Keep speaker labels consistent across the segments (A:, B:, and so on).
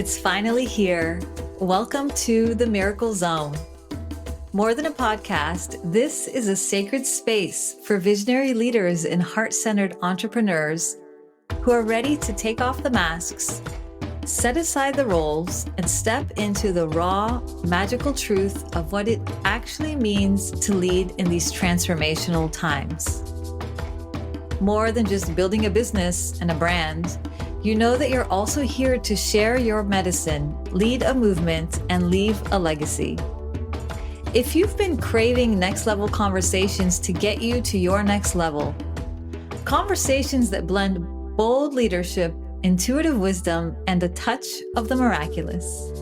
A: It's finally here. Welcome to the Miracle Zone. More than a podcast, this is a sacred space for visionary leaders and heart-centered entrepreneurs who are ready to take off the masks, set aside the roles, and step into the raw, magical truth of what it actually means to lead in these transformational times. More than just building a business and a brand, you know that you're also here to share your medicine, lead a movement, and leave a legacy. If you've been craving next level conversations to get you to your next level, conversations that blend bold leadership, intuitive wisdom, and a touch of the miraculous,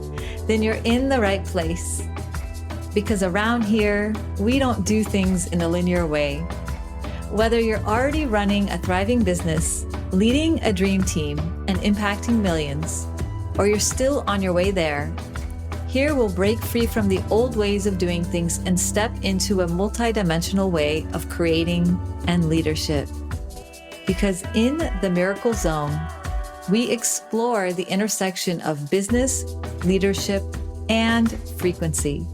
A: then you're in the right place. Because around here, we don't do things in a linear way. Whether you're already running a thriving business, leading a dream team, and impacting millions, or you're still on your way there, here we'll break free from the old ways of doing things and step into a multidimensional way of creating and leadership. Because in the Miracle Zone, we explore the intersection of business, leadership, and frequency.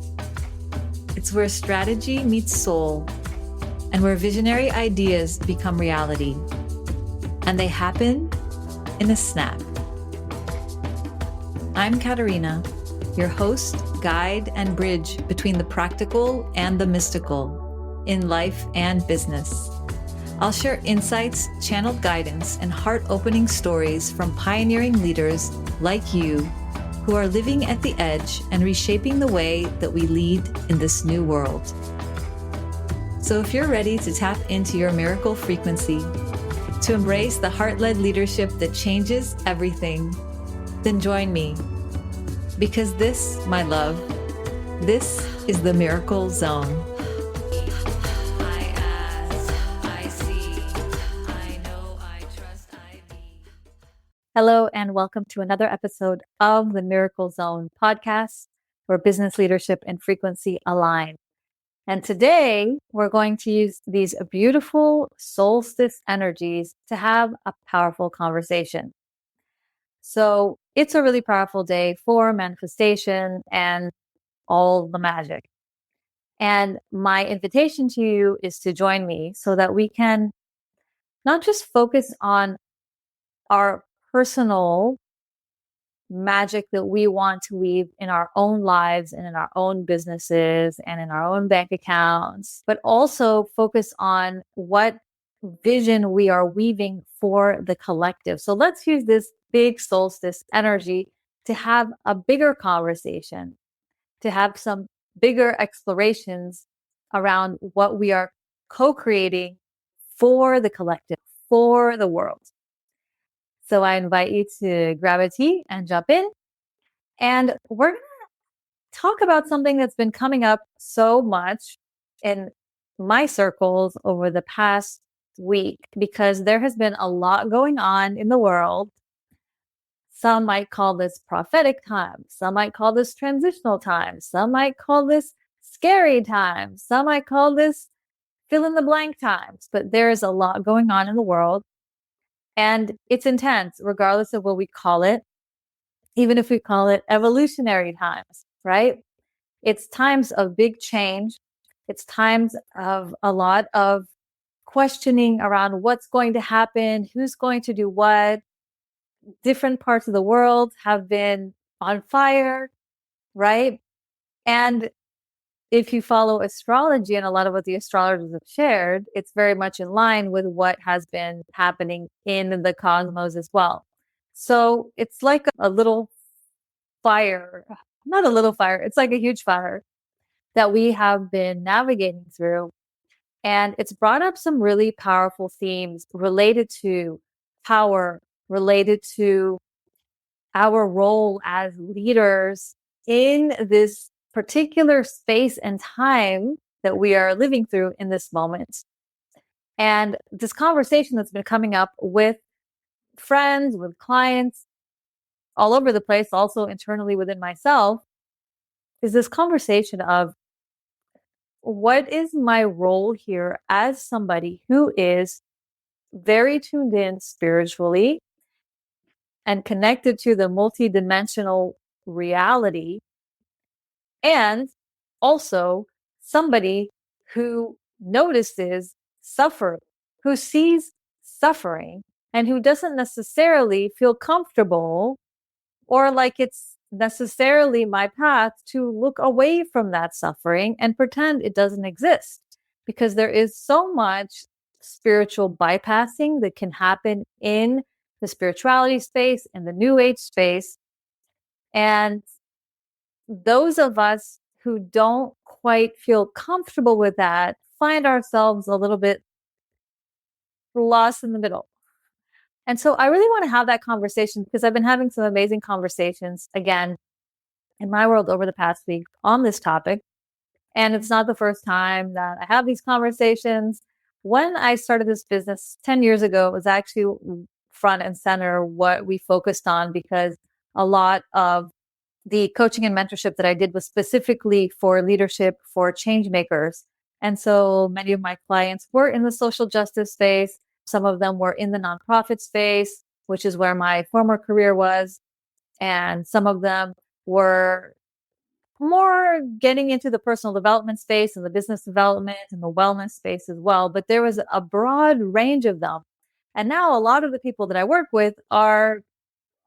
A: It's where strategy meets soul, and where visionary ideas become reality. And they happen in a snap. I'm Katarina, your host, guide, and bridge between the practical and the mystical in life and business. I'll share insights, channeled guidance, and heart-opening stories from pioneering leaders like you who are living at the edge and reshaping the way that we lead in this new world. So if you're ready to tap into your miracle frequency, to embrace the heart-led leadership that changes everything, then join me. Because this, my love, this is the Miracle Zone. I ask, I see, I know, I trust, I be. Hello, and welcome to another episode of the Miracle Zone podcast, where business leadership and frequency align. And today we're going to use these beautiful solstice energies to have a powerful conversation. So it's a really powerful day for manifestation and all the magic. And my invitation to you is to join me so that we can not just focus on our personal magic that we want to weave in our own lives and in our own businesses and in our own bank accounts, but also focus on what vision we are weaving for the collective. So let's use this big solstice energy to have a bigger conversation, to have some bigger explorations around what we are co-creating for the collective, for the world. So I invite you to grab a tea and jump in. And we're going to talk about something that's been coming up so much in my circles over the past week, because there has been a lot going on in the world. Some might call this prophetic time. Some might call this transitional time. Some might call this scary time. Some might call this fill in the blank times. But there is a lot going on in the world. And it's intense, regardless of what we call it, even if we call it evolutionary times, right? It's times of big change. It's times of a lot of questioning around what's going to happen, who's going to do what. Different parts of the world have been on fire, right? And if you follow astrology and a lot of what the astrologers have shared, it's very much in line with what has been happening in the cosmos as well. So it's like a little fire, not a little fire, it's like a huge fire that we have been navigating through. And it's brought up some really powerful themes related to power, related to our role as leaders in this particular space and time that we are living through in this moment. And this conversation that's been coming up with friends, with clients, all over the place, also internally within myself, is this conversation of what is my role here as somebody who is very tuned in spiritually,
B: and connected to the multidimensional reality, and also somebody who notices suffering, who sees suffering, and who doesn't necessarily feel comfortable or like it's necessarily my path to look away from that suffering and pretend it doesn't exist. Because there is so much spiritual bypassing that can happen in the spirituality space, in the new age space. And those of us who don't quite feel comfortable with that find ourselves a little bit lost in the middle. And so I really want to have that conversation because I've been having some amazing conversations again in my world over the past week on this topic. And it's not the first time that I have these conversations. When I started this business 10 years ago, it was actually front and center what we focused on, because a lot of the coaching and mentorship that I did was specifically for leadership, for change makers. And so many of my clients were in the social justice space. Some of them were in the nonprofit space, which is where my former career was. And some of them were more getting into the personal development space and the business development and the wellness space as well. But there was a broad range of them. And now a lot of the people that I work with are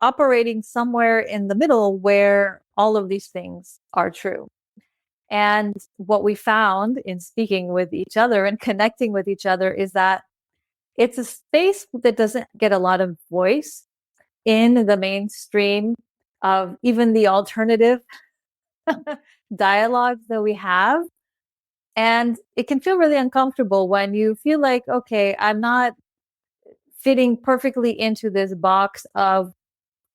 B: operating somewhere in the middle where all of these things are true. And what we found in speaking with each other and connecting with each other is that it's a space that doesn't get a lot of voice in the mainstream of even the alternative dialogues that we have. And it can feel really uncomfortable when you feel like, okay, I'm not fitting perfectly into this box of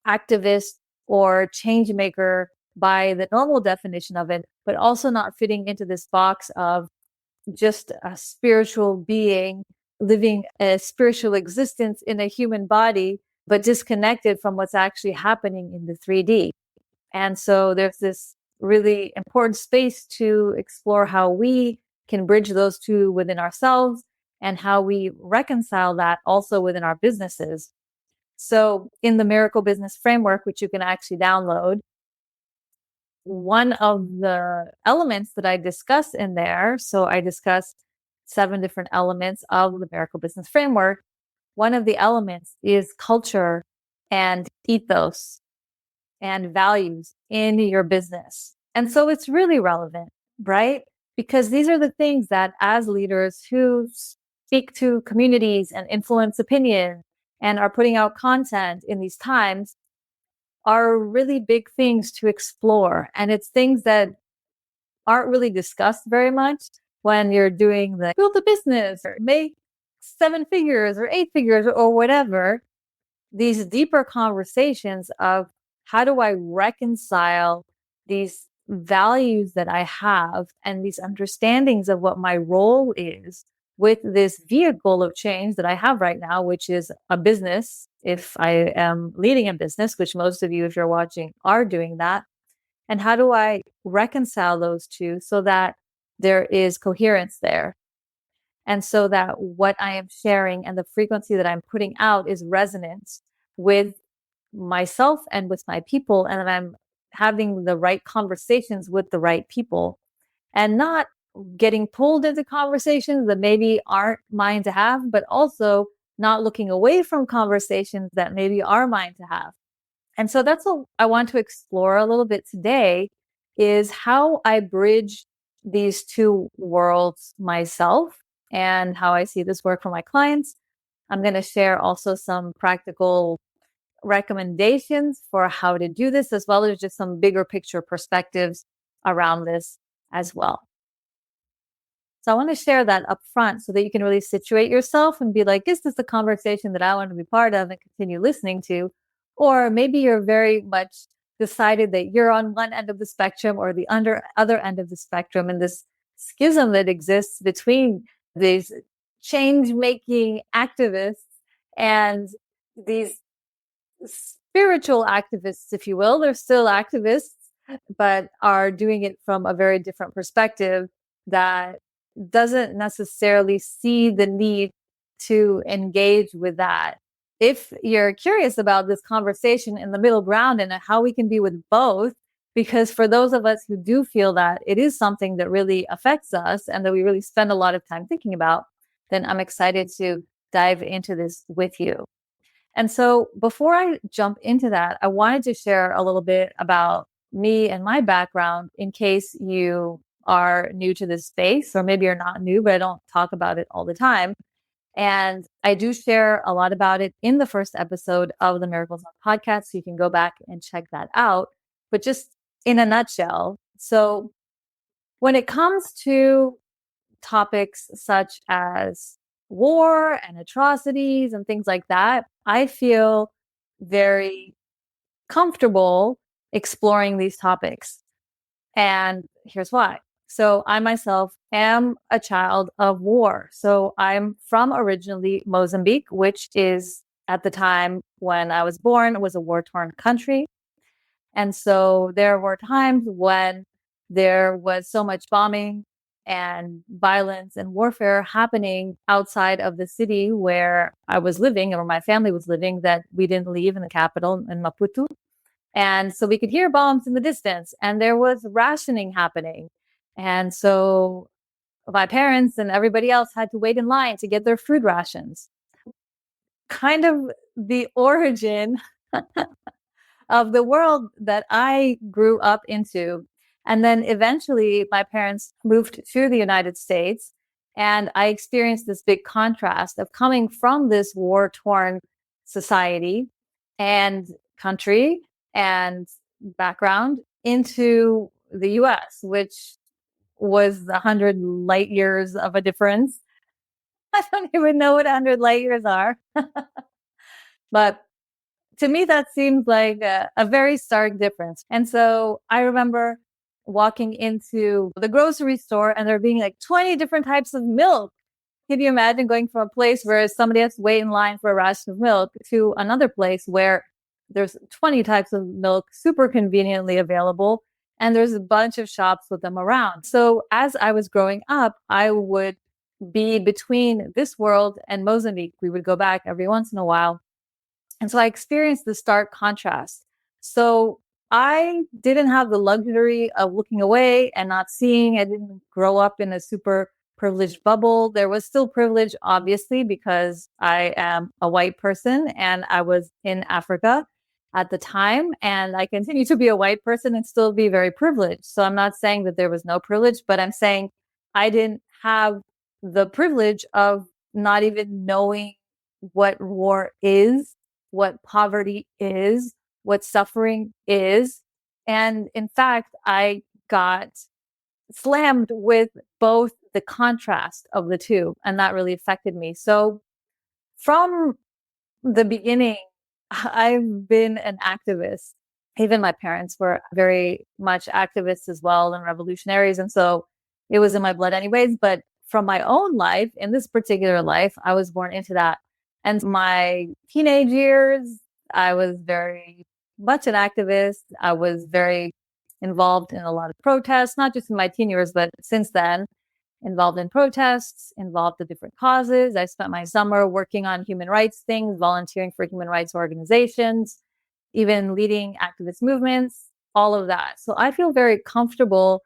B: activist or change maker by the normal definition of it, but also not fitting into this box of just a spiritual being living a spiritual existence in a human body, but disconnected from what's actually happening in the 3D. And so there's this really important space to explore how we can bridge those two within ourselves and how we reconcile that also within our businesses. So in the Miracle Business Framework, which you can actually download, one of the elements that I discuss in there, so I discuss 7 different elements of the Miracle Business Framework. One of the elements is culture and ethos and values in your business. And so it's really relevant, right? Because these are the things that as leaders who speak to communities and influence opinion and are putting out content in these times are really big things to explore. And it's things that aren't really discussed very much when you're doing the build a business or make 7 figures or 8 figures or whatever. These deeper conversations of how do I reconcile these values that I have and these understandings of what my role is with this vehicle of change that I have right now, which is a business. If I am leading a business, which most of you, if you're watching, are doing that. And how do I reconcile those two so that there is coherence there? And so that what I am sharing and the frequency that I'm putting out is resonant with myself and with my people, and that I'm having the right conversations with the right people and not getting pulled into conversations that maybe aren't mine to have, but also not looking away from conversations that maybe are mine to have. And so that's what I want to explore a little bit today, is how I bridge these two worlds myself and how I see this work for my clients. I'm going to share also some practical recommendations for how to do this, as well as just some bigger picture perspectives around this as well. So I want to share that up front so that you can really situate yourself and be like, is this a conversation that I want to be part of and continue listening to? Or maybe you're very much decided that you're on one end of the spectrum or the other end of the spectrum, and this schism that exists between these change-making activists and these spiritual activists, if you will. They're still activists, but are doing it from a very different perspective that doesn't necessarily see the need to engage with that if you're curious about this conversation in the middle ground and how we can be with both, because for those of us who do feel that it is something that really affects us and that we really spend a lot of time thinking about, then I'm excited to dive into this with you. And so before I jump into that, I wanted to share a little bit about me and my background in case you are new to this space, or maybe you're not new, but I don't talk about it all the time. And I do share a lot about it in the first episode of the Miracles on podcast. So you can go back and check that out. But just in a nutshell, so when it comes to topics such as war and atrocities and things like that, I feel very comfortable exploring these topics. And here's why. So I myself am a child of war. So I'm from originally Mozambique, which is at the time when I was born, was a war-torn country. And so there were times when there was so much bombing and violence and warfare happening outside of the city where I was living or my family was living that we didn't leave in the capital in Maputo. And so we could hear bombs in the distance and there was rationing happening. And so my parents and everybody else had to wait in line to get their food rations. Kind of the origin of the world that I grew up into. And then eventually my parents moved to the United States. And I experienced this big contrast of coming from this war torn society and country and background into the US, which was 100 light years of a difference. I don't even know what 100 light years are. But to me, that seems like a very stark difference. And so I remember walking into the grocery store and there being like 20 different types of milk. Can you imagine going from a place where somebody has to wait in line for a ration of milk to another place where there's 20 types of milk super conveniently available and there's a bunch of shops with them around. So as I was growing up, I would be between this world and Mozambique. We would go back every once in a while. And so I experienced the stark contrast. So I didn't have the luxury of looking away and not seeing. I didn't grow up in a super privileged bubble. There was still privilege, obviously, because I am a white person and I was in Africa at the time. And I continue to be a white person and still be very privileged. So I'm not saying that there was no privilege, but I'm saying I didn't have the privilege of not even knowing what war is, what poverty is, what suffering is. And in fact, I got slammed with both the contrast of the two, and that really affected me. So from the beginning, I've been an activist. Even my parents were very much activists as well and revolutionaries. And so it was in my blood anyways. But from my own life, in this particular life, I was born into that. And my teenage years, I was very much an activist. I was very involved in a lot of protests, not just in my teen years, but since then involved in protests, involved in different causes. I spent my summer working on human rights things, volunteering for human rights organizations, even leading activist movements, all of that. So I feel very comfortable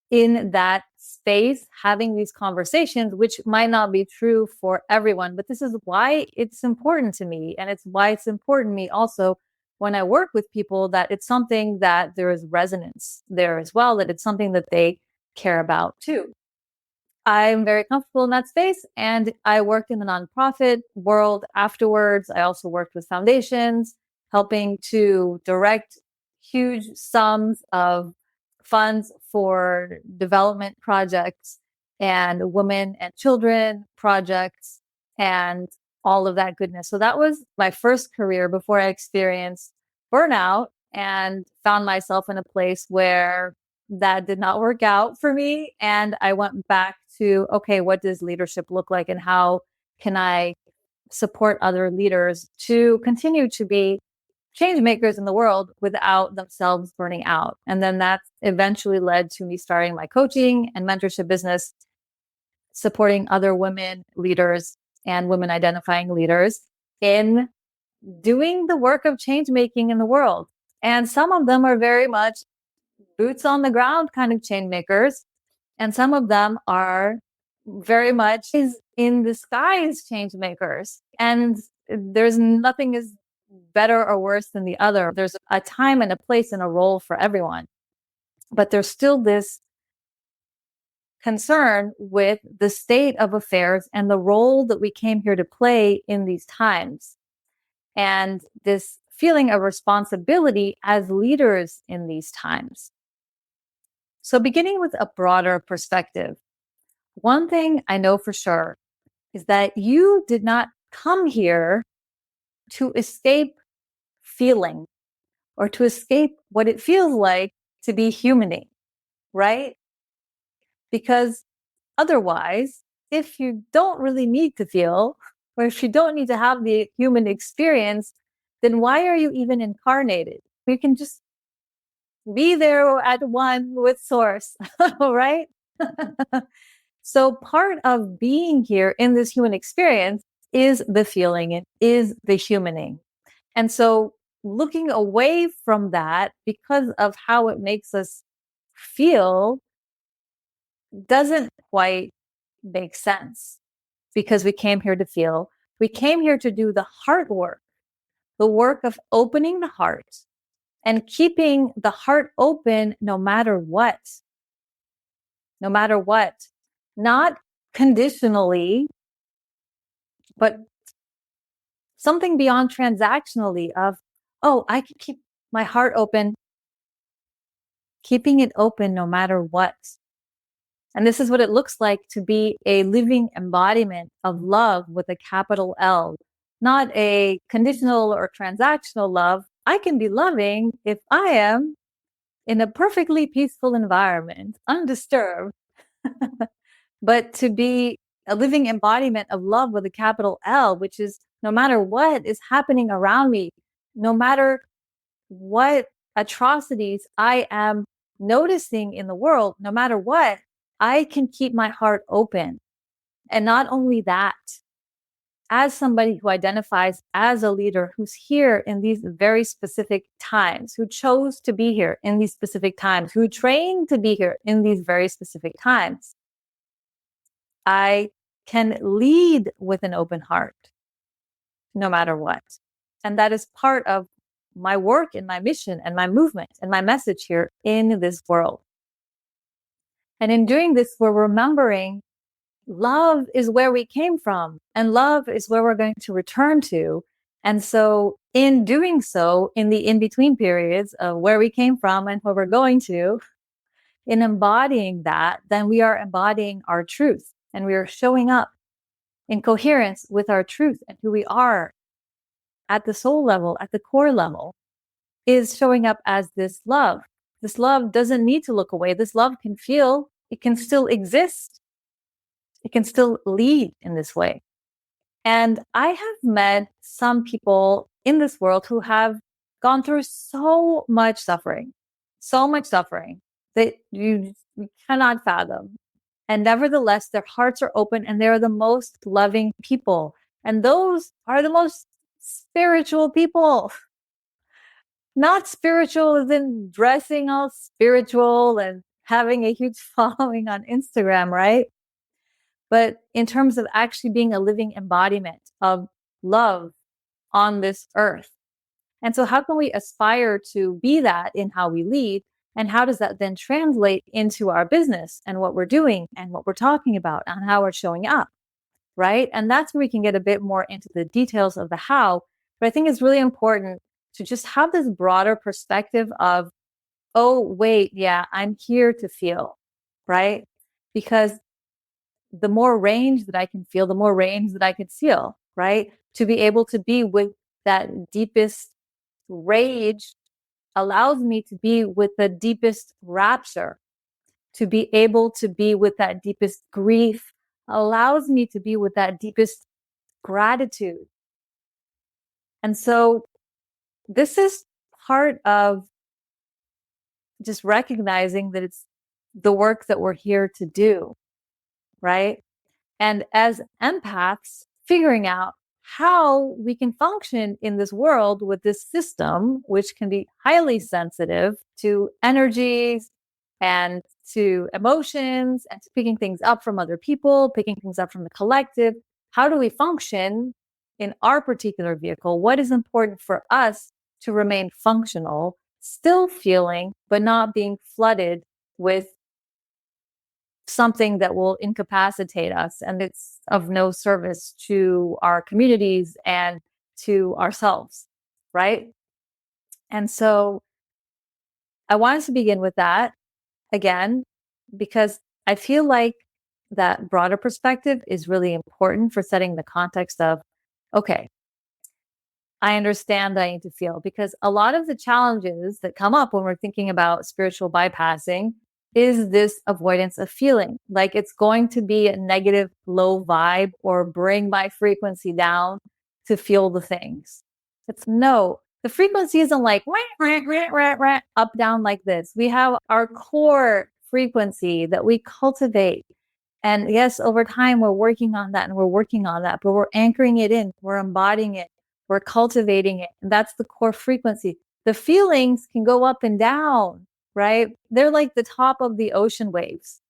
B: in that space, having these conversations, which might not be true for everyone, but this is why it's important to me. And it's why it's important to me also when I work with people that it's something that there is resonance there as well, that it's something that they care about too. I'm very comfortable in that space. And I worked in the nonprofit world afterwards. I also worked with foundations, helping to direct huge sums of funds for development projects and women and children projects and all of that goodness. So that was my first career before I experienced burnout and found myself in a place where that did not work out for me. And I went back to, okay, what does leadership look like and how can I support other leaders to continue to be change makers in the world without themselves burning out? And then that eventually led to me starting my coaching and mentorship business, supporting other women leaders and women identifying leaders in doing the work of change making in the world. And some of them are very much boots on the ground kind of change makers. And some of them are very much in disguise change makers. And there's nothing is better or worse than the other. There's a time and a place and a role for everyone. But there's still this concern with the state of affairs and the role that we came here to play in these times. And this feeling of responsibility as leaders in these times. So, beginning with a broader perspective, one thing I know for sure is that you did not come here to escape feeling or to escape what it feels like to be humaning, right? Because otherwise, if you don't really need to feel, or if you don't need to have the human experience, then why are you even incarnated? You can just be there at one with source, right? So part of being here in this human experience is the feeling, it is the humaning. And so looking away from that because of how it makes us feel doesn't quite make sense, because we came here to feel. We came here to do the heart work, the work of opening the heart and keeping the heart open no matter what. No matter what. Not conditionally, but something beyond transactionally of, oh, I can keep my heart open, keeping it open no matter what. And this is what it looks like to be a living embodiment of love with a capital L, not a conditional or transactional love. I can be loving if I am in a perfectly peaceful environment, undisturbed, but to be a living embodiment of love with a capital L, which is no matter what is happening around me, no matter what atrocities I am noticing in the world, no matter what, I can keep my heart open. And not only that, as somebody who identifies as a leader who's here in these very specific times, who chose to be here in these specific times, who trained to be here in these very specific times, I can lead with an open heart no matter what. And that is part of my work and my mission and my movement and my message here in this world. And in doing this, we're remembering love is where we came from and love is where we're going to return to. And so in doing so, in the in-between periods of where we came from and where we're going to, in embodying that, then we are embodying our truth and we are showing up in coherence with our truth and who we are at the soul level, at the core level, is showing up as this love. This love doesn't need to look away. This love can feel, it can still exist. It can still lead in this way. And I have met some people in this world who have gone through so much suffering that you cannot fathom. And nevertheless, their hearts are open and they're the most loving people. And those are the most spiritual people. Not spiritual as in dressing all spiritual and having a huge following on Instagram, right? But in terms of actually being a living embodiment of love on this earth. And so how can we aspire to be that in how we lead? And how does that then translate into our business and what we're doing and what we're talking about and how we're showing up, right? And that's where we can get a bit more into the details of the how. But I think it's really important to just have this broader perspective of, oh, wait, yeah, I'm here to feel, right? Because the more range that I can feel, the more range that I could feel, right? To be able to be with that deepest rage allows me to be with the deepest rapture. To be able to be with that deepest grief allows me to be with that deepest gratitude. And so this is part of just recognizing that it's the work that we're here to do, right? And as empaths, figuring out how we can function in this world with this system, which can be highly sensitive to energies and to emotions and to picking things up from other people, picking things up from the collective. How do we function in our particular vehicle? What is important for us to remain functional, still feeling, but not being flooded with something that will incapacitate us and it's of no service to our communities and to ourselves, right? And so I wanted to begin with that again, because I feel like that broader perspective is really important for setting the context of, okay, I understand that I need to feel, because a lot of the challenges that come up when we're thinking about spiritual bypassing is this avoidance of feeling. Like it's going to be a negative, low vibe or bring my frequency down to feel the things. It's no, the frequency isn't like up, down like this. We have our core frequency that we cultivate. And yes, over time, we're working on that and we're working on that, but we're anchoring it in, we're embodying it, we're cultivating it. And that's the core frequency. The feelings can go up and down, right? They're like the top of the ocean waves.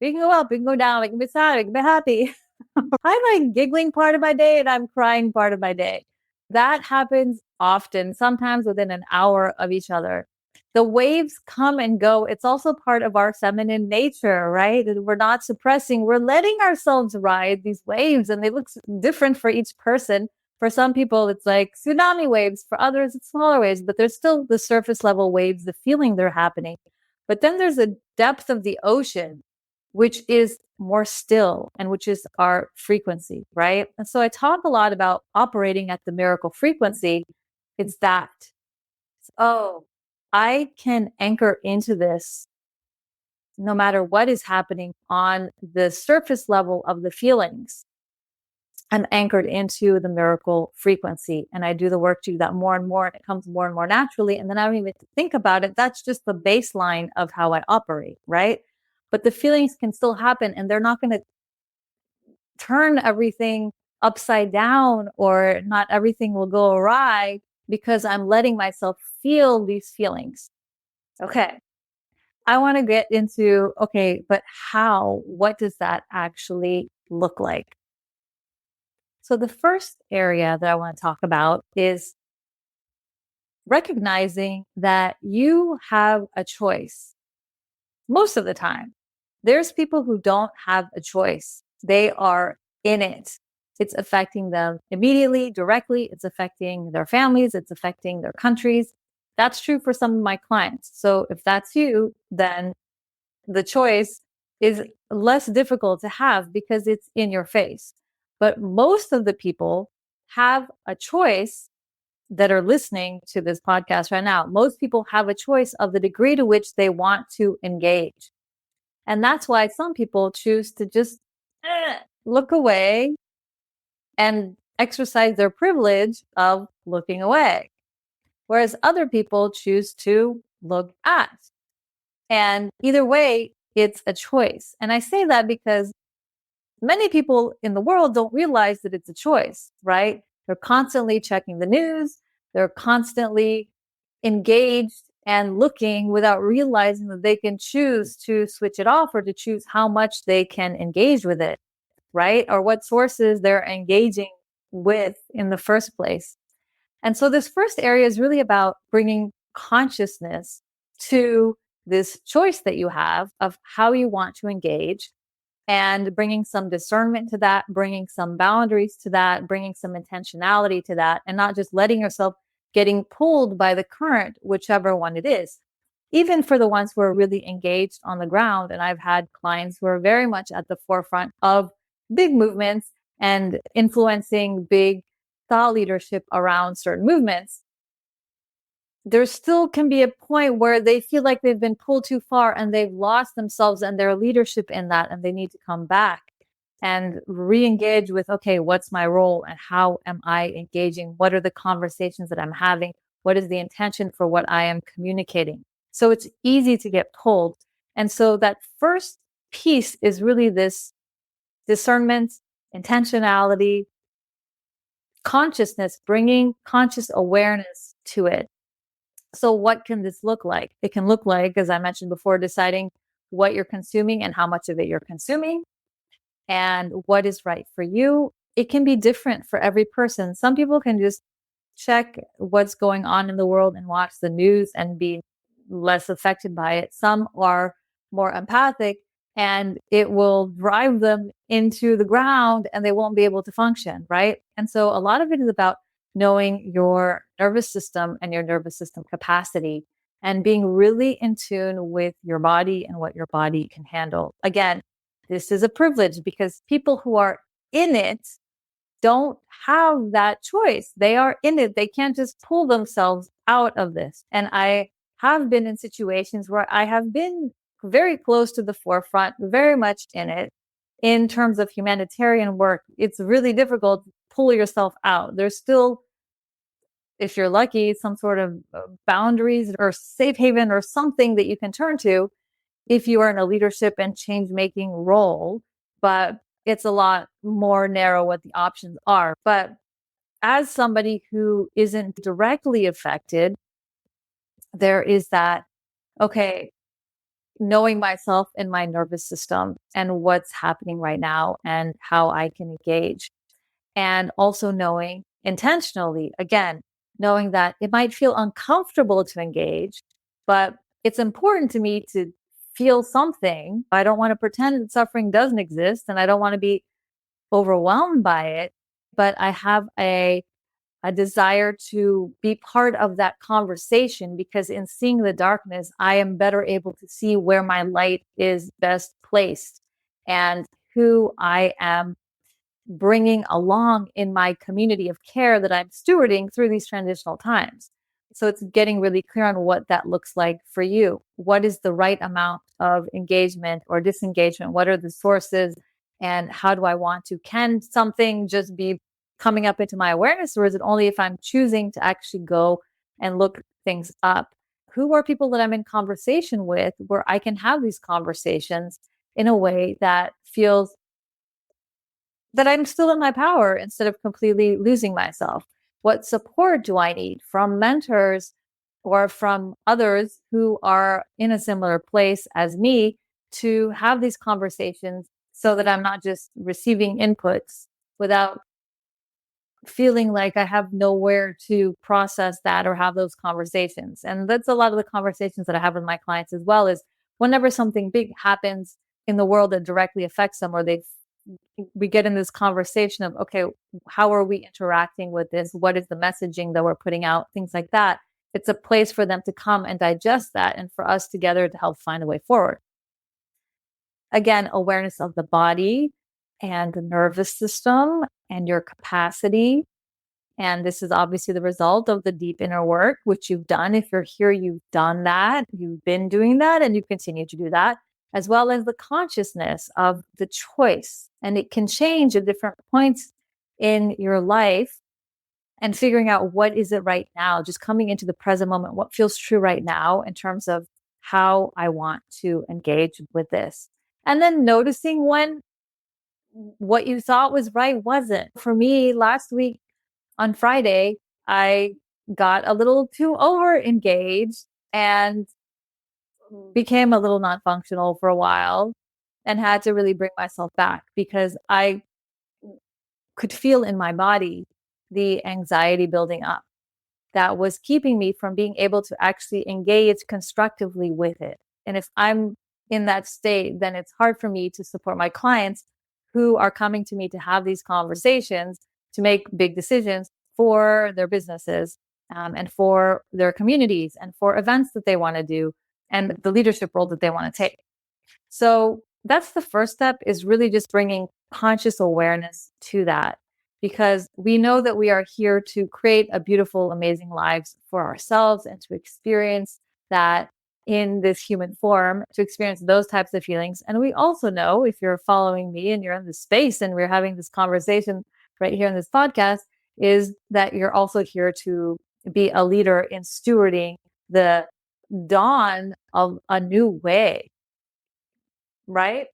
B: We can go up, we can go down, we can be sad, we can be happy. I'm like giggling part of my day and I'm crying part of my day. That happens often, sometimes within an hour of each other. The waves come and go. It's also part of our feminine nature, right? We're not suppressing, we're letting ourselves ride these waves, and they look different for each person. For some people, it's like tsunami waves. For others, it's smaller waves, but there's still the surface level waves, the feeling they're happening. But then there's a depth of the ocean, which is more still and which is our frequency, right? And so I talk a lot about operating at the miracle frequency. It's that, oh, I can anchor into this no matter what is happening on the surface level of the feelings. I'm anchored into the miracle frequency, and I do the work to do that more and more, and it comes more and more naturally. And then I don't even think about it. That's just the baseline of how I operate, right? But the feelings can still happen, and they're not going to turn everything upside down, or not everything will go awry because I'm letting myself feel these feelings. Okay. I want to get into, okay, but how, what does that actually look like? So the first area that I want to talk about is recognizing that you have a choice. Most of the time, there's people who don't have a choice. They are in it. It's affecting them immediately, directly. It's affecting their families. It's affecting their countries. That's true for some of my clients. So if that's you, then the choice is less difficult to have because it's in your face. But most of the people have a choice that are listening to this podcast right now. Most people have a choice of the degree to which they want to engage. And that's why some people choose to just look away and exercise their privilege of looking away, whereas other people choose to look at. And either way, it's a choice. And I say that because many people in the world don't realize that it's a choice, right? They're constantly checking the news, they're constantly engaged and looking without realizing that they can choose to switch it off or to choose how much they can engage with it, right? Or what sources they're engaging with in the first place. And so this first area is really about bringing consciousness to this choice that you have of how you want to engage, and bringing some discernment to that, bringing some boundaries to that, bringing some intentionality to that, and not just letting yourself getting pulled by the current, whichever one it is. Even for the ones who are really engaged on the ground. And I've had clients who are very much at the forefront of big movements and influencing big thought leadership around certain movements. There still can be a point where they feel like they've been pulled too far and they've lost themselves and their leadership in that, and they need to come back and re-engage with, okay, what's my role and how am I engaging? What are the conversations that I'm having? What is the intention for what I am communicating? So it's easy to get pulled. And so that first piece is really this discernment, intentionality, consciousness, bringing conscious awareness to it. So what can this look like? It can look like, as I mentioned before, deciding what you're consuming and how much of it you're consuming and what is right for you. It can be different for every person. Some people can just check what's going on in the world and watch the news and be less affected by it. Some are more empathic and it will drive them into the ground and they won't be able to function, right? And so a lot of it is about knowing your nervous system and your nervous system capacity and being really in tune with your body and what your body can handle. Again, this is a privilege because people who are in it don't have that choice. They are in it. They can't just pull themselves out of this. And I have been in situations where I have been very close to the forefront, very much in it. In terms of humanitarian work, it's really difficult to pull yourself out. There's still, if you're lucky, some sort of boundaries or safe haven or something that you can turn to if you are in a leadership and change making role. But it's a lot more narrow what the options are. But as somebody who isn't directly affected, there is that, okay, knowing myself and my nervous system and what's happening right now and how I can engage. And also knowing intentionally, again, knowing that it might feel uncomfortable to engage, but it's important to me to feel something. I don't want to pretend that suffering doesn't exist and I don't want to be overwhelmed by it, but I have a desire to be part of that conversation because in seeing the darkness, I am better able to see where my light is best placed and who I am bringing along in my community of care that I'm stewarding through these transitional times. So it's getting really clear on what that looks like for you. What is the right amount of engagement or disengagement? What are the sources? And how do I want to? Can something just be coming up into my awareness, or is it only if I'm choosing to actually go and look things up? Who are people that I'm in conversation with where I can have these conversations in a way that feels that I'm still in my power instead of completely losing myself? What support do I need from mentors or from others who are in a similar place as me to have these conversations so that I'm not just receiving inputs without feeling like I have nowhere to process that or have those conversations. And that's a lot of the conversations that I have with my clients as well is whenever something big happens in the world that directly affects them or we get in this conversation of, okay, how are we interacting with this? What is the messaging that we're putting out? Things like that. It's a place for them to come and digest that and for us together to help find a way forward. Again, awareness of the body and the nervous system and your capacity. And this is obviously the result of the deep inner work, which you've done. If you're here, you've done that. You've been doing that and you continue to do that, as well as the consciousness of the choice. And it can change at different points in your life and figuring out what is it right now, just coming into the present moment, what feels true right now in terms of how I want to engage with this. And then noticing when what you thought was right wasn't. For me, last week on Friday, I got a little too over engaged and became a little non-functional for a while and had to really bring myself back because I could feel in my body the anxiety building up that was keeping me from being able to actually engage constructively with it. And if I'm in that state, then it's hard for me to support my clients who are coming to me to have these conversations to make big decisions for their businesses and for their communities and for events that they want to do and the leadership role that they want to take. So that's the first step, is really just bringing conscious awareness to that, because we know that we are here to create a beautiful, amazing lives for ourselves and to experience that in this human form, to experience those types of feelings. And we also know, if you're following me and you're in this space and we're having this conversation right here in this podcast, is that you're also here to be a leader in stewarding the dawn of a new way, right?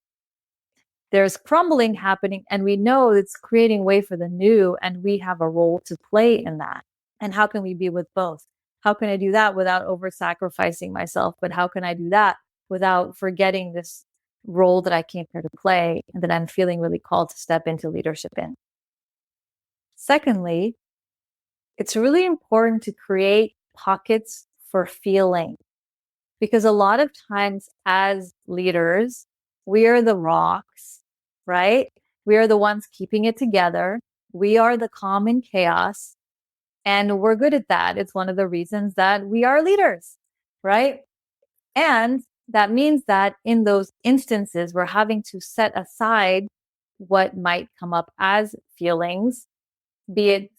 B: there's crumbling happening, and we know it's creating way for the new, and we have a role to play in that. And how can we be with both? How can I do that without over sacrificing myself? But how can I do that without forgetting this role that I came here to play and that I'm feeling really called to step into leadership in? Secondly, it's really important to create pockets for feeling, because a lot of times as leaders, we are the rocks, right? We are the ones keeping it together. We are the calm in chaos, and we're good at that. It's one of the reasons that we are leaders, right? And that means that in those instances, we're having to set aside what might come up as feelings, be it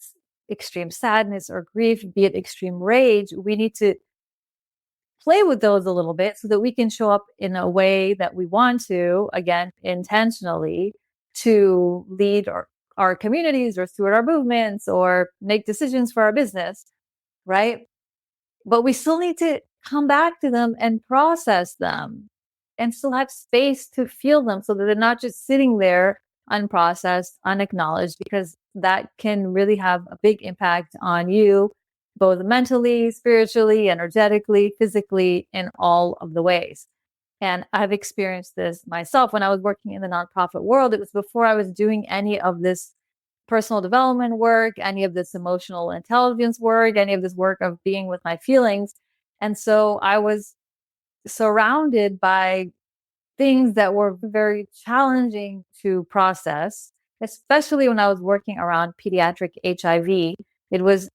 B: extreme sadness or grief, be it extreme rage. We need to play with those a little bit so that we can show up in a way that we want to, again, intentionally, to lead our communities or steward our movements or make decisions for our business, right? But we still need to come back to them and process them and still have space to feel them so that they're not just sitting there unprocessed, unacknowledged, because that can really have a big impact on you, both mentally, spiritually, energetically, physically, in all of the ways. And I've experienced this myself when I was working in the nonprofit world. It was before I was doing any of this personal development work, any of this emotional intelligence work, any of this work of being with my feelings. And so I was surrounded by things that were very challenging to process, especially when I was working around pediatric HIV. It was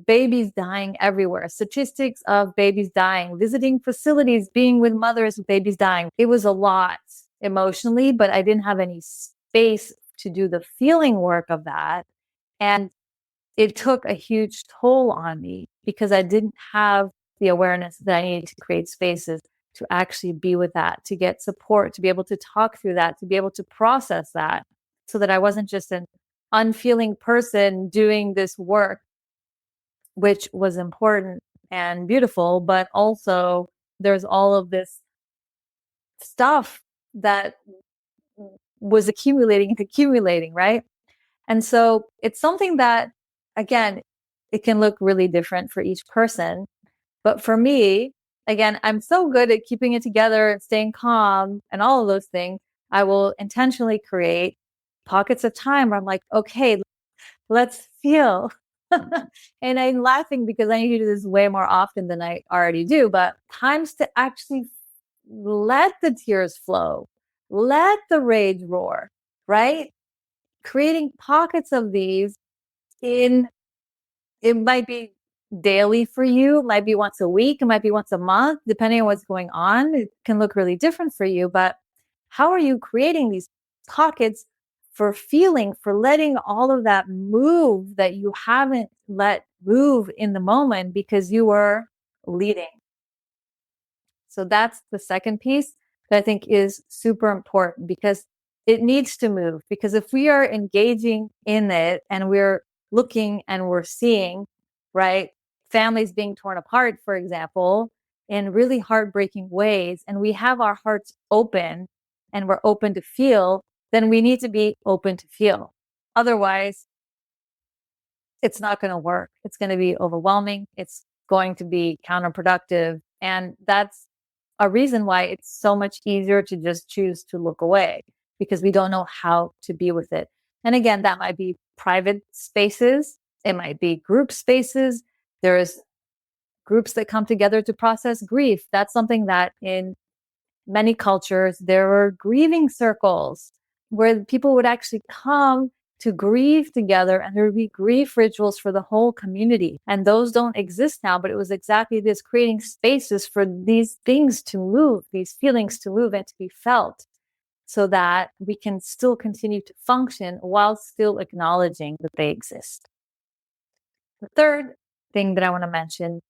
B: babies dying everywhere, statistics of babies dying, visiting facilities, being with mothers with babies dying. It was a lot emotionally, but I didn't have any space to do the feeling work of that. And it took a huge toll on me because I didn't have the awareness that I needed to create spaces to actually be with that, to get support, to be able to talk through that, to be able to process that, so that I wasn't just an unfeeling person doing this work, which was important and beautiful, but also there's all of this stuff that was accumulating, right? And so it's something that, again, it can look really different for each person. But for me, again, I'm so good at keeping it together and staying calm and all of those things. I will intentionally create pockets of time where I'm like, okay, let's feel. And I'm laughing because I need to do this way more often than I already do, but times to actually let the tears flow, let the rage roar, right? Creating pockets of these in, it might be daily for you, it might be once a week, it might be once a month, depending on what's going on. It can look really different for you, but how are you creating these pockets for feeling, for letting all of that move that you haven't let move in the moment because you were leading? So that's the second piece that I think is super important, because it needs to move. Because if we are engaging in it and we're looking and we're seeing, right, families being torn apart, for example, in really heartbreaking ways, and we have our hearts open and we're open to feel, then we need to be open to feel. Otherwise, it's not going to work. It's going to be overwhelming. It's going to be counterproductive. And that's a reason why it's so much easier to just choose to look away, because we don't know how to be with it. And again, that might be private spaces. It might be group spaces. There's groups that come together to process grief. That's something that in many cultures, there were grieving circles where people would actually come to grieve together, and there would be grief rituals for the whole community. And those don't exist now, but it was exactly this, creating spaces for these things to move, these feelings to move and to be felt, so that we can still continue to function while still acknowledging that they exist. The third thing that I want to mention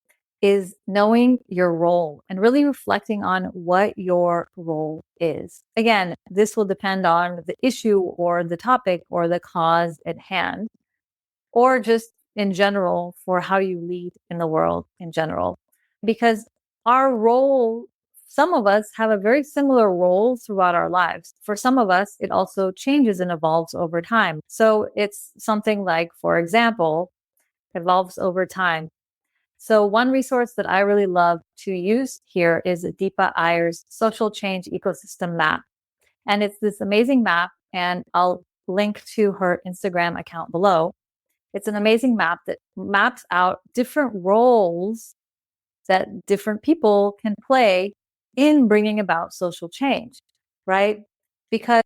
B: is knowing your role and really reflecting on what your role is. Again, this will depend on the issue or the topic or the cause at hand, or just in general for how you lead in the world in general. Because our role some of us have a very similar role throughout our lives. For some of us, it also changes and evolves over time. So it's something like, for example, evolves over time. So one resource that I really love to use here is Deepa Iyer's Social Change Ecosystem Map. And it's this amazing map, and I'll link to her Instagram account below. It's an amazing map that maps out different roles that different people can play in bringing about social change, right? Because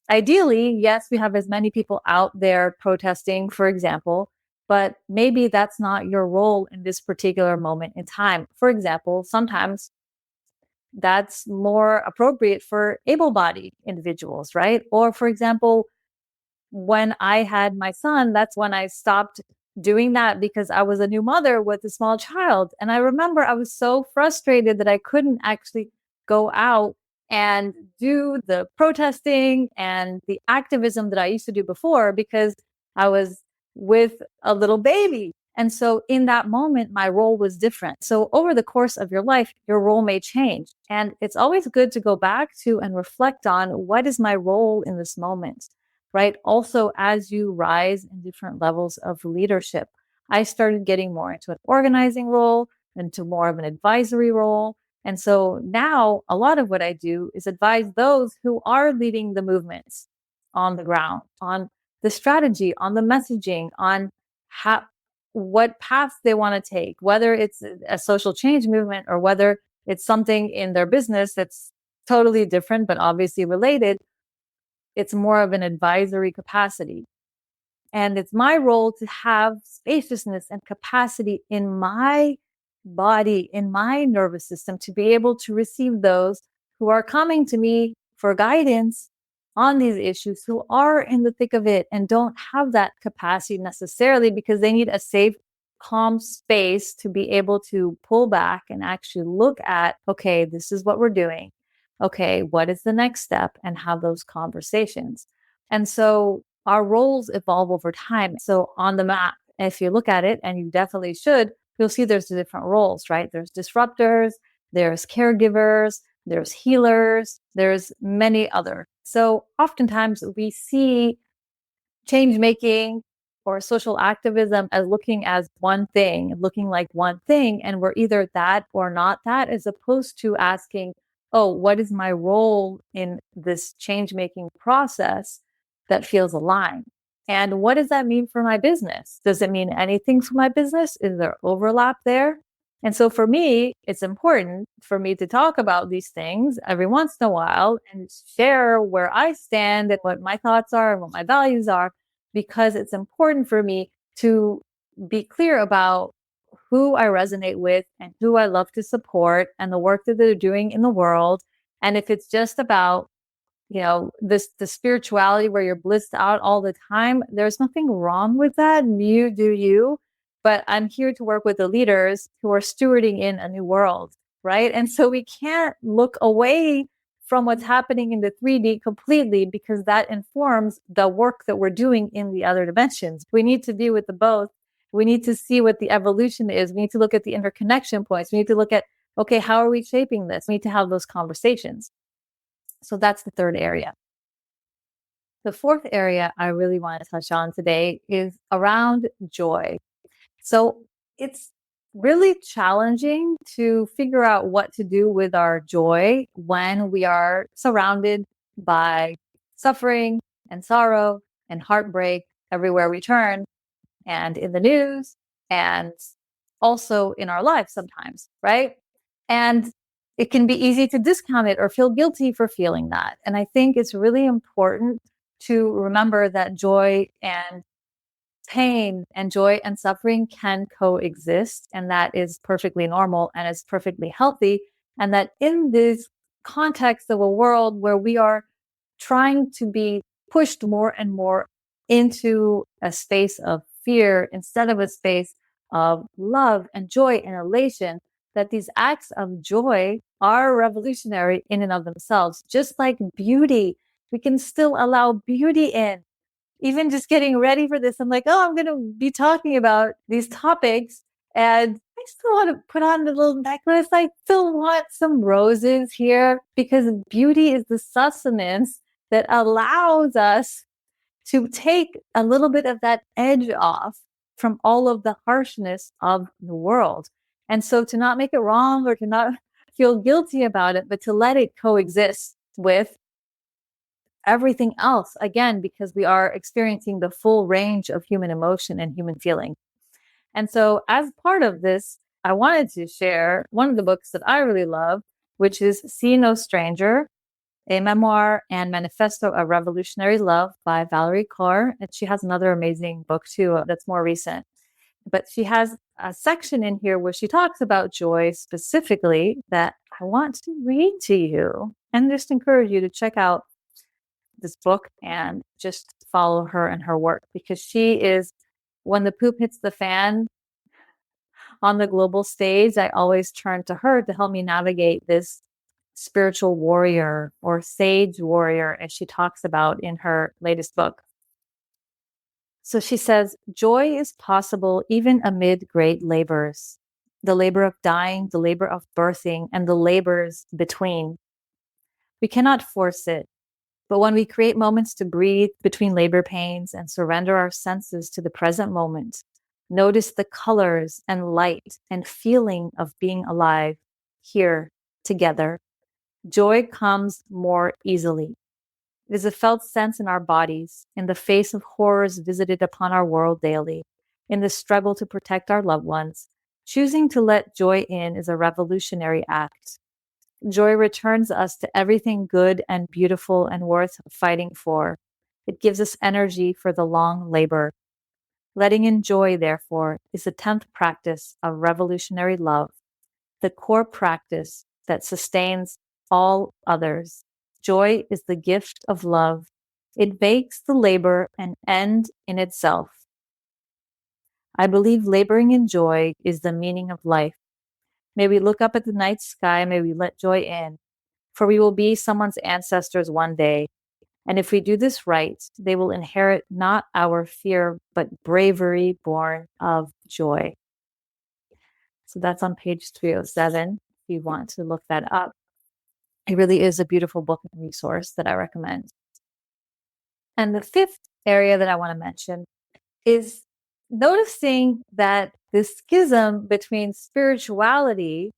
B: ideally, yes, we have as many people out there protesting, for example, but maybe that's not your role in this particular moment in time. For example, sometimes that's more appropriate for able-bodied individuals, right? Or for example, when I had my son, that's when I stopped doing that because I was a new mother with a small child. And I remember I was so frustrated that I couldn't actually go out and do the protesting and the activism that I used to do before because I was with a little baby. And so in that moment, my role was different. So over the course of your life, your role may change. And it's always good to go back to and reflect on what is my role in this moment, right? Also, as you rise in different levels of leadership, I started getting more into an organizing role, into more of an advisory role. And so now a lot of what I do is advise those who are leading the movements on the ground, on the strategy, on the messaging, on how, what paths they want to take, whether it's a social change movement or whether it's something in their business that's totally different, but obviously related. It's more of an advisory capacity. And it's my role to have spaciousness and capacity in my body, in my nervous system, to be able to receive those who are coming to me for guidance on these issues, who are in the thick of it and don't have that capacity necessarily because they need a safe, calm space to be able to pull back and actually look at, okay, this is what we're doing. Okay, what is the next step? And have those conversations. And so our roles evolve over time. So on the map, if you look at it, and you definitely should, you'll see there's different roles, right? There's disruptors, there's caregivers, there's healers, there's many other. So oftentimes we see change making or social activism as looking as one thing, looking like one thing, and we're either that or not that, as opposed to asking, oh, what is my role in this change making process that feels aligned? And what does that mean for my business? Does it mean anything for my business? Is there overlap there? And so for me, it's important for me to talk about these things every once in a while and share where I stand and what my thoughts are and what my values are, because it's important for me to be clear about who I resonate with and who I love to support and the work that they're doing in the world. And if it's just about, the spirituality where you're blissed out all the time, there's nothing wrong with that. You do you. But I'm here to work with the leaders who are stewarding in a new world, right? And so we can't look away from what's happening in the 3D completely, because that informs the work that we're doing in the other dimensions. We need to be with the both. We need to see what the evolution is. We need to look at the interconnection points. We need to look at, okay, how are we shaping this? We need to have those conversations. So that's the third area. The fourth area I really want to touch on today is around joy. So it's really challenging to figure out what to do with our joy when we are surrounded by suffering and sorrow and heartbreak everywhere we turn, and in the news, and also in our lives sometimes, right? And it can be easy to discount it or feel guilty for feeling that. And I think it's really important to remember that joy and pain and joy and suffering can coexist, and that is perfectly normal and is perfectly healthy. And that in this context of a world where we are trying to be pushed more and more into a space of fear instead of a space of love and joy and elation, that these acts of joy are revolutionary in and of themselves. Just like beauty, we can still allow beauty in. Even just getting ready for this, I'm like, oh, I'm going to be talking about these topics. And I still want to put on the little necklace. I still want some roses here because beauty is the sustenance that allows us to take a little bit of that edge off from all of the harshness of the world. And so to not make it wrong or to not feel guilty about it, but to let it coexist with everything else, again, because we are experiencing the full range of human emotion and human feeling. And so, as part of this, I wanted to share one of the books that I really love, which is See No Stranger, a memoir and manifesto of revolutionary love by Valerie Kaur. And she has another amazing book too that's more recent. But she has a section in here where she talks about joy specifically that I want to read to you and just encourage you to check out this book and just follow her and her work, because she is, when the poop hits the fan on the global stage, I always turn to her to help me navigate this spiritual warrior or sage warrior, as she talks about in her latest book. So she says, joy is possible even amid great labors, the labor of dying, the labor of birthing, and the labors between. We cannot force it, but when we create moments to breathe between labor pains and surrender our senses to the present moment, notice the colors and light and feeling of being alive here together, joy comes more easily. It is a felt sense in our bodies, in the face of horrors visited upon our world daily, in the struggle to protect our loved ones. Choosing to let joy in is a revolutionary act. Joy returns us to everything good and beautiful and worth fighting for. It gives us energy for the long labor. Letting in joy, therefore, is the 10th practice of revolutionary love, the core practice that sustains all others. Joy is the gift of love. It makes the labor an end in itself. I believe laboring in joy is the meaning of life. May we look up at the night sky, may we let joy in, for we will be someone's ancestors one day. And if we do this right, they will inherit not our fear, but bravery born of joy. So that's on page 307, if you want to look that up. It really is a beautiful book and resource that I recommend. And the fifth area that I want to mention is noticing that the schism between spirituality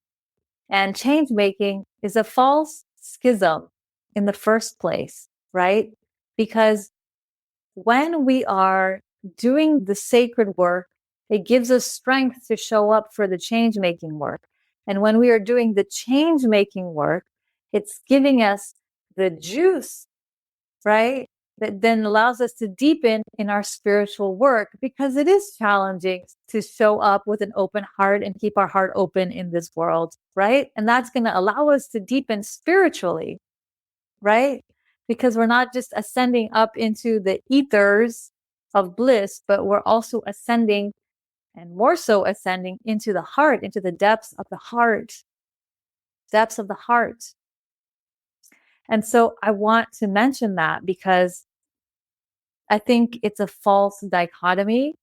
B: and change making is a false schism in the first place, right? Because when we are doing the sacred work, it gives us strength to show up for the change making work. And when we are doing the change making work, it's giving us the juice, right? That then allows us to deepen in our spiritual work, because it is challenging to show up with an open heart and keep our heart open in this world, right? And that's going to allow us to deepen spiritually, right? Because we're not just ascending up into the ethers of bliss, but we're also ascending, and more so ascending into the heart, into the depths of the heart, depths of the heart. And so I want to mention that because I think it's a false dichotomy.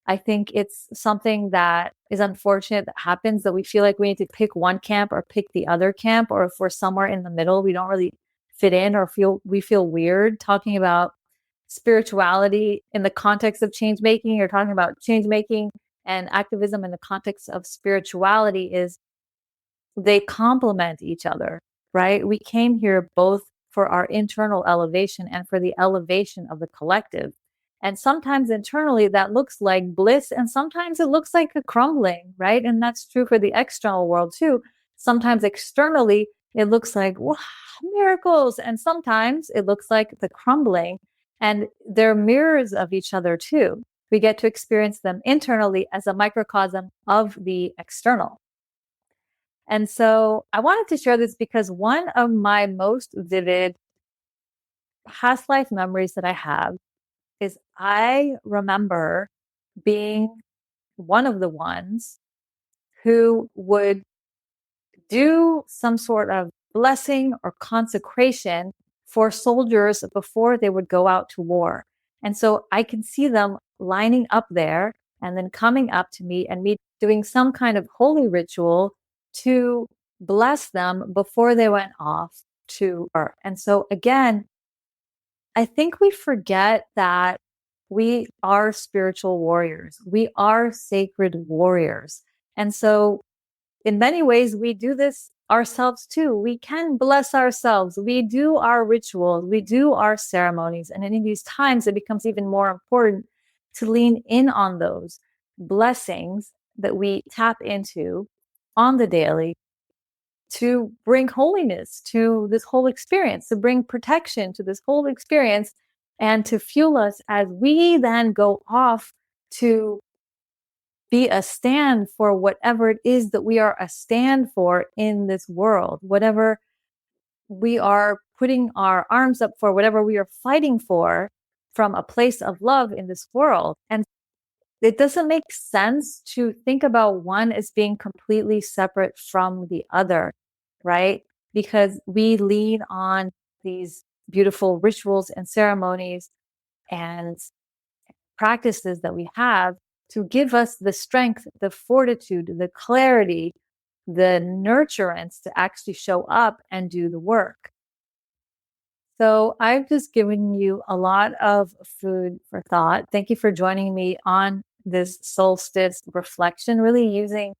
B: I think it's something that is unfortunate that happens, that we feel like we need to pick one camp or pick the other camp, or if we're somewhere in the middle, we don't really fit in, or we feel weird talking about spirituality in the context of change making, or talking about change making and activism in the context of spirituality. Is they complement each other, right? We came here both for our internal elevation and for the elevation of the collective. And sometimes internally that looks like bliss, and sometimes it looks like a crumbling, right? And that's true for the external world too. Sometimes externally it looks like, wow, miracles. And sometimes it looks like the crumbling. And they're mirrors of each other too. We get to experience them internally as a microcosm of the external. And so I wanted to share this because one of my most vivid past life memories that I have is I remember being one of the ones who would do some sort of blessing or consecration for soldiers before they would go out to war. And so I can see them lining up there and then coming up to me and me doing some kind of holy ritual to bless them before they went off to work. And so again, I think we forget that we are spiritual warriors. We are sacred warriors. And so in many ways, we do this ourselves too. We can bless ourselves. We do our rituals. We do our ceremonies. And in these times, it becomes even more important to lean in on those blessings that we tap into on the daily to bring holiness to this whole experience, to bring protection to this whole experience, and to fuel us as we then go off to be a stand for whatever it is that we are a stand for in this world, whatever we are putting our arms up for, whatever we are fighting for from a place of love in this world. And it doesn't make sense to think about one as being completely separate from the other, right? Because we lean on these beautiful rituals and ceremonies and practices that we have to give us the strength, the fortitude, the clarity, the nurturance to actually show up and do the work. So I've just given you a lot of food for thought. Thank you for joining me on this solstice reflection, really using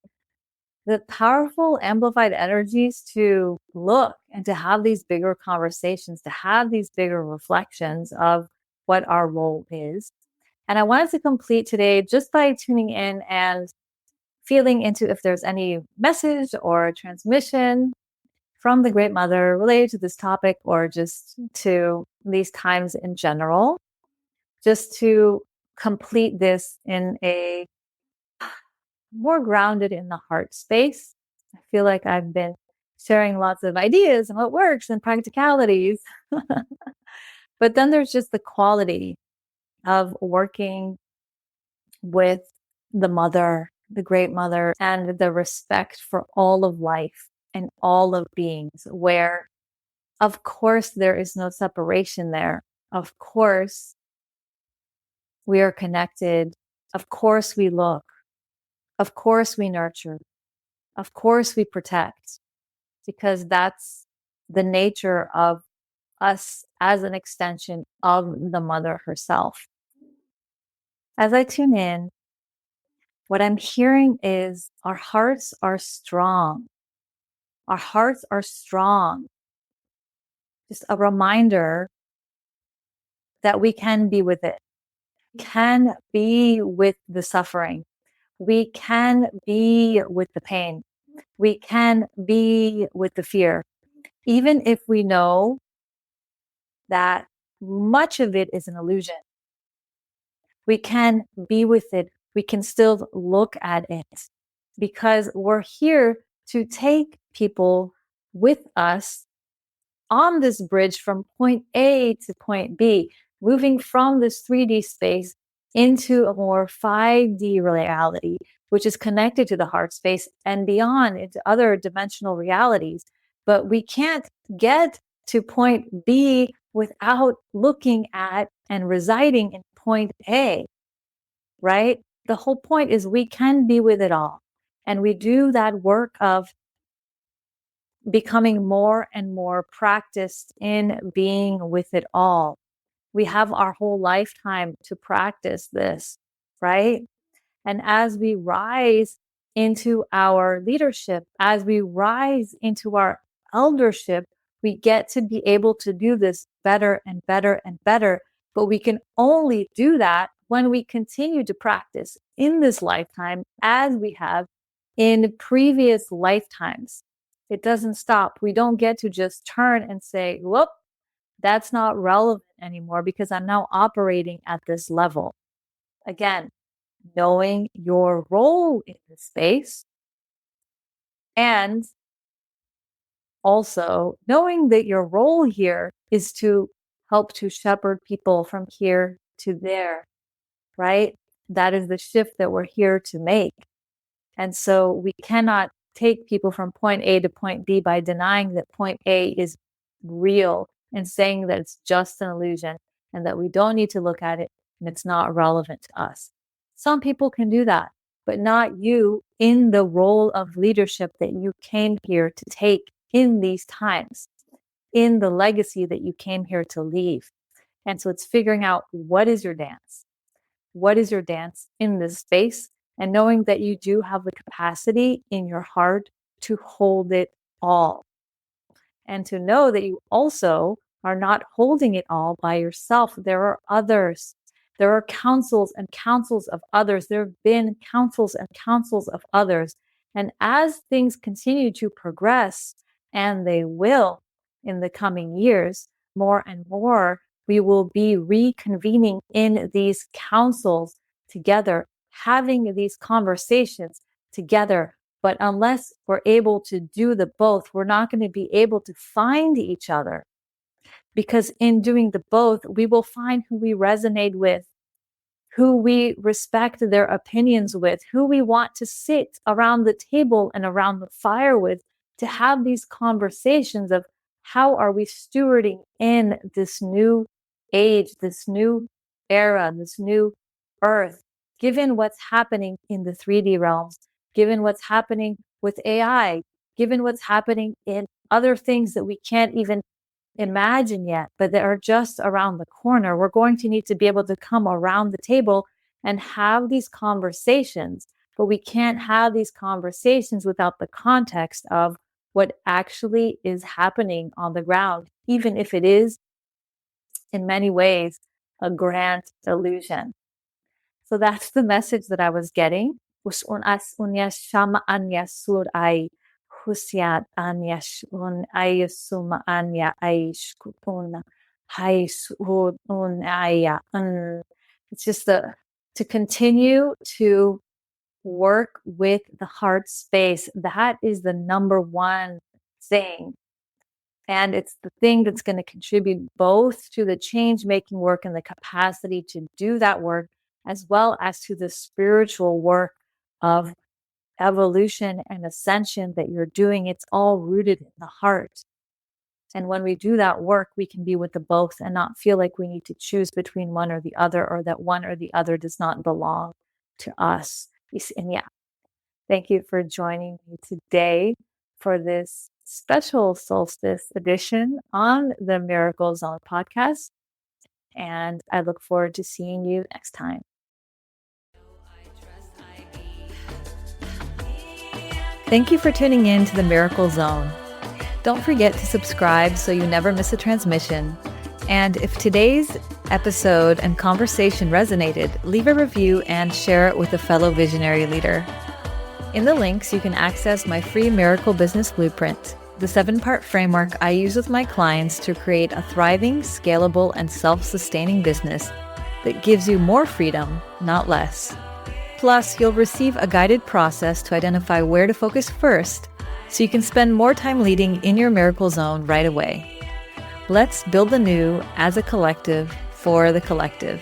B: the powerful amplified energies to look and to have these bigger conversations, to have these bigger reflections of what our role is. And I wanted to complete today just by tuning in and feeling into if there's any message or transmission from the Great Mother related to this topic or just to these times in general, just to complete this in a more grounded in the heart space. I feel like I've been sharing lots of ideas and what works and practicalities. But then there's just the quality of working with the mother, the Great Mother, and the respect for all of life and all of beings, where, of course, there is no separation there. Of course, we are connected. Of course, we look. Of course, we nurture. Of course, we protect, because that's the nature of us as an extension of the mother herself. As I tune in, what I'm hearing is our hearts are strong. Our hearts are strong. Just a reminder that we can be with it. We can be with the suffering. We can be with the pain. We can be with the fear. Even if we know that much of it is an illusion, we can be with it. We can still look at it because we're here to take people with us on this bridge from point A to point B, moving from this 3D space into a more 5D reality, which is connected to the heart space and beyond into other dimensional realities. But we can't get to point B without looking at and residing in point A, right? The whole point is we can be with it all. And we do that work of becoming more and more practiced in being with it all. We have our whole lifetime to practice this, right? And as we rise into our leadership, as we rise into our eldership, we get to be able to do this better and better and better. But we can only do that when we continue to practice in this lifetime as we have in previous lifetimes. It doesn't stop. We don't get to just turn and say, whoop, that's not relevant anymore because I'm now operating at this level. Again, knowing your role in the space and also knowing that your role here is to help to shepherd people from here to there, right? That is the shift that we're here to make. And so we cannot take people from point A to point B by denying that point A is real and saying that it's just an illusion and that we don't need to look at it and it's not relevant to us. Some people can do that. but not you in the role of leadership that you came here to take in these times, in the legacy that you came here to leave. And so it's figuring out, what is your dance? What is your dance in this space? And knowing that you do have the capacity in your heart to hold it all. And to know that you also are not holding it all by yourself. There are others. There are councils and councils of others. There have been councils and councils of others. And as things continue to progress, and they will in the coming years, more and more, we will be reconvening in these councils together, having these conversations together. But unless we're able to do the both, we're not going to be able to find each other. Because in doing the both, we will find who we resonate with, who we respect their opinions with, who we want to sit around the table and around the fire with, to have these conversations of how are we stewarding in this new age, this new era, this new earth, given what's happening in the 3D realms, given what's happening with AI, given what's happening in other things that we can't even imagine yet, but that are just around the corner. We're going to need to be able to come around the table and have these conversations, but we can't have these conversations without the context of what actually is happening on the ground, even if it is in many ways a grand illusion. So that's the message that I was getting. Husiat anyash un ayasuma anya aishkutuna haisud aya. It's just to continue to work with the heart space. That is the number one thing. And it's the thing that's going to contribute both to the change making work and the capacity to do that work, as well as to the spiritual work of evolution and ascension that you're doing. It's all rooted in the heart. And when we do that work, we can be with the both and not feel like we need to choose between one or the other, or that one or the other does not belong to us. And yeah, thank you for joining me today for this special solstice edition on the Miracle Zone podcast. And I look forward to seeing you next time.
A: Thank you for tuning in to the Miracle Zone. Don't forget to subscribe so you never miss a transmission. And if today's episode and conversation resonated, leave a review and share it with a fellow visionary leader. In the links, you can access my free Miracle Business Blueprint, the 7-part framework I use with my clients to create a thriving, scalable, and self-sustaining business that gives you more freedom, not less. Plus, you'll receive a guided process to identify where to focus first, so you can spend more time leading in your miracle zone right away. Let's build the new as a collective for the collective.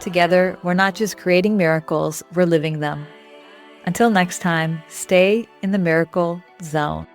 A: Together, we're not just creating miracles, we're living them. Until next time, stay in the miracle zone.